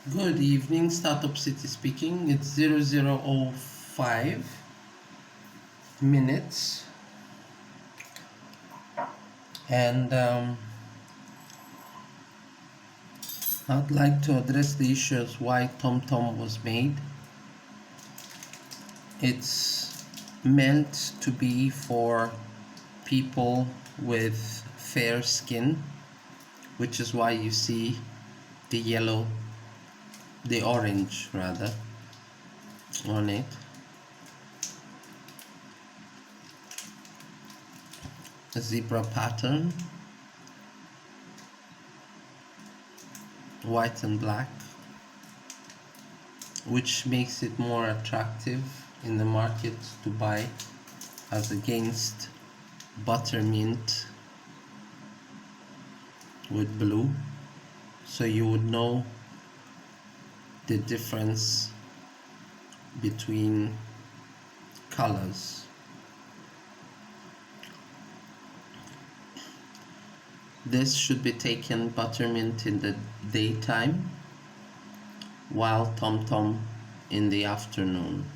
Good evening, StartUpSity speaking. It's 00:05 and I'd like to address the issues why TomTom was made. It's meant to be for people with fair skin, which is why you see the orange rather, on it. A zebra pattern, white and black, which makes it more attractive in the market to buy as against buttermint with blue, so you would know the difference between colors. This should be taken buttermint in the daytime while TomTom in the afternoon.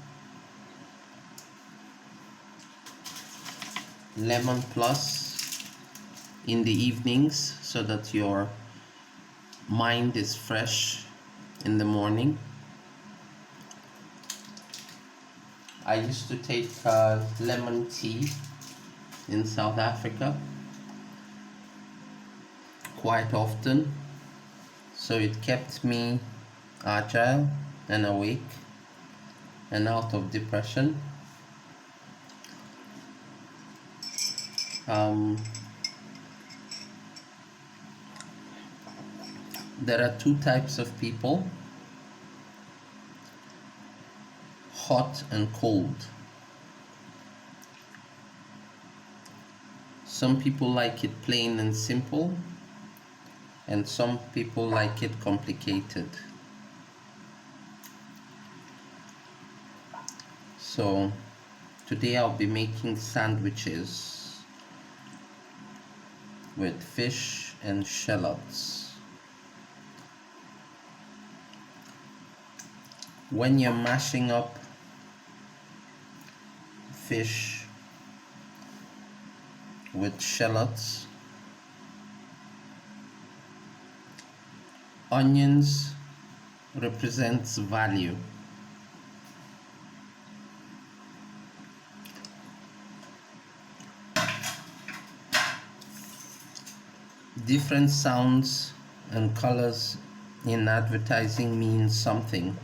Lemon plus in the evenings so that your mind is fresh in the morning. I used to take lemon tea in South Africa quite often, so it kept me agile and awake and out of depression. There are two types of people: hot and cold. Some people like it plain and simple, and some people like it complicated. So today I'll be making sandwiches with fish and shallots. When you're mashing up fish with shallots, onions represents value. Different sounds and colors in advertising means something.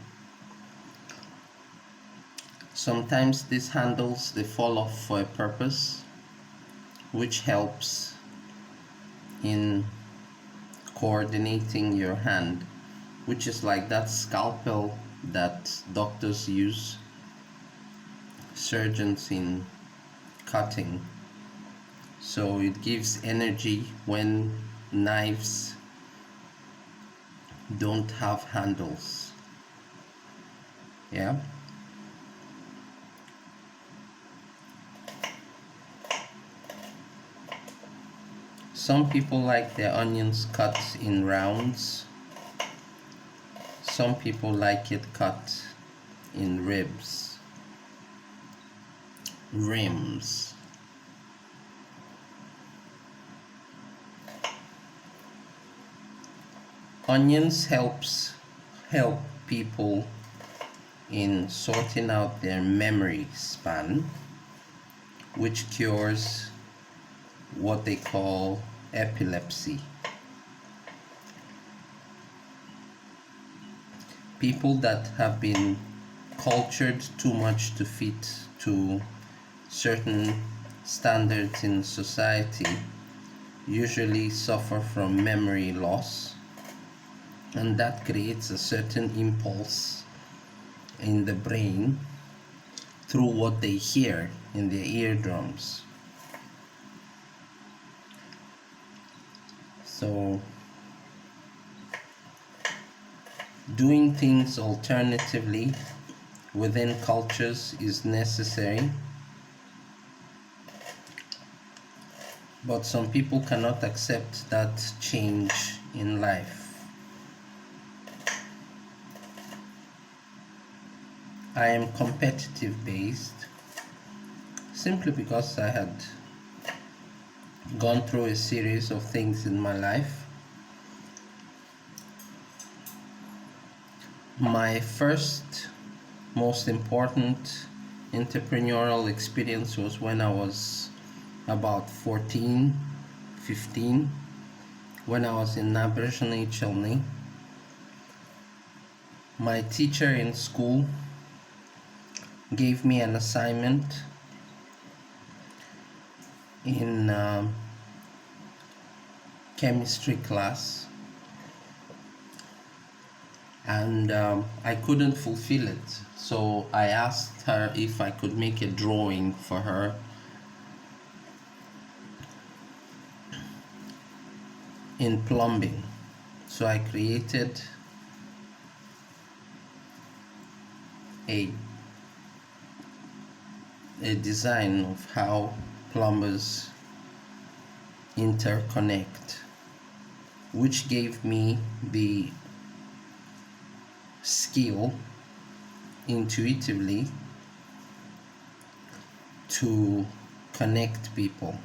Sometimes this handles the fall off for a purpose, which helps in coordinating your hand, which is like that scalpel that doctors use, surgeons in cutting. So it gives energy when knives don't have handles. Yeah. Some people like their onions cut in rounds. Some people like it cut in rims. Onions help people in sorting out their memory span, which cures what they call epilepsy. People that have been cultured too much to fit to certain standards in society usually suffer from memory loss, and that creates a certain impulse in the brain through what they hear in their eardrums. So doing things alternatively within cultures is necessary, but some people cannot accept that change in life. I am competitive based simply because I had gone through a series of things in my life. My first most important entrepreneurial experience was when I was about 14, 15, when I was in Nabrzhny Chelny. My teacher in school gave me an assignment in chemistry class, and I couldn't fulfill it. So I asked her if I could make a drawing for her in plumbing. So I created a design of how plumbers interconnect, which gave me the skill intuitively to connect people.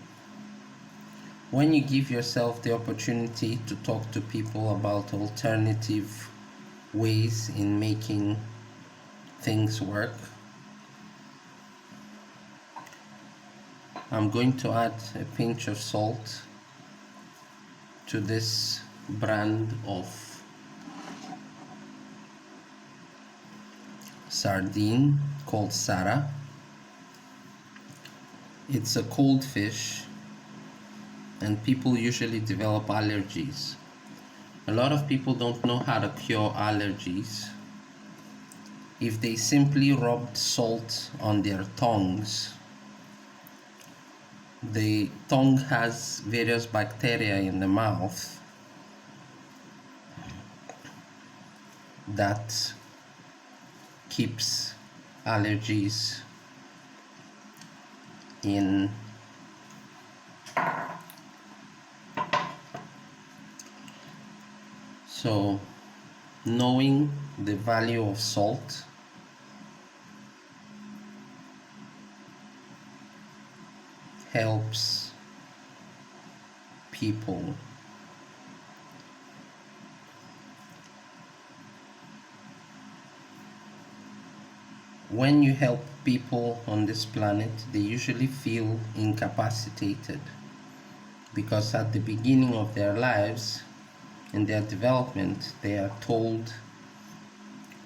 When you give yourself the opportunity to talk to people about alternative ways in making things work, I'm going to add a pinch of salt to this brand of sardine called Sara. It's a cold fish, and people usually develop allergies. A lot of people don't know how to cure allergies. If they simply rubbed salt on their tongues, the tongue has various bacteria in the mouth that keeps allergies in. So knowing the value of salt helps people when you help people on this planet, they usually feel incapacitated because at the beginning of their lives, in their development, they are told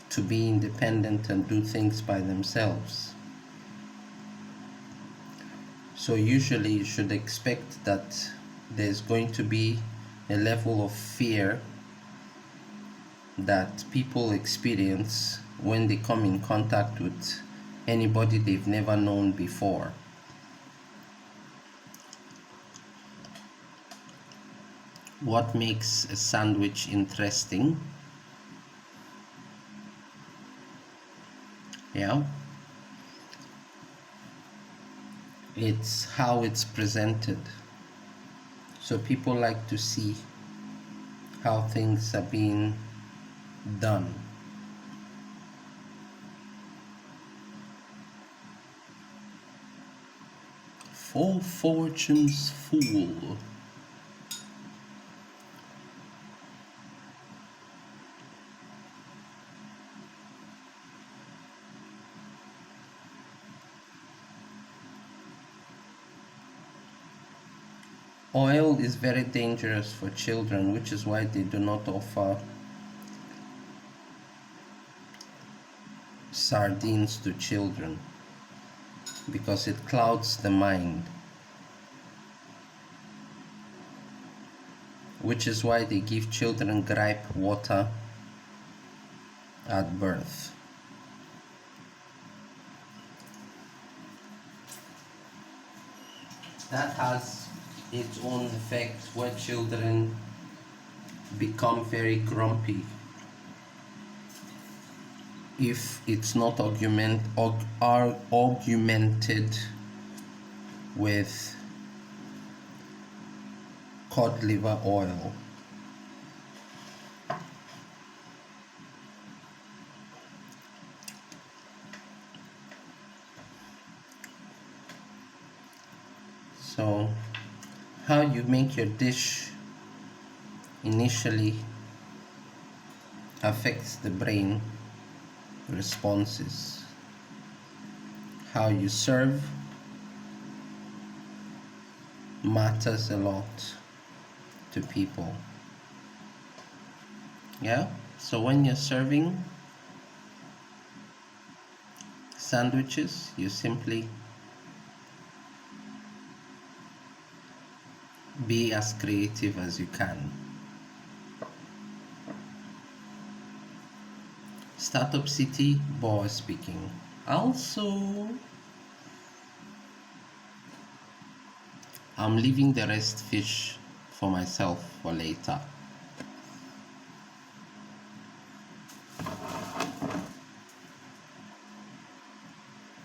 to be independent and do things by themselves. So usually you should expect that there's going to be a level of fear that people experience when they come in contact with anybody they've never known before. What makes a sandwich interesting? Yeah, it's how it's presented. So people like to see how things are being done. For fortune's fool. Oil is very dangerous for children, which is why they do not offer sardines to children, because it clouds the mind, which is why they give children gripe water at birth. That has its own effect where children become very grumpy if it's not augmented with cod liver oil. So, how you make your dish initially affects the brain responses. How you serve matters a lot to people. Yeah? So when you're serving sandwiches, you simply be as creative as you can. Startup City boy speaking. Also, I'm leaving the rest fish for myself for later.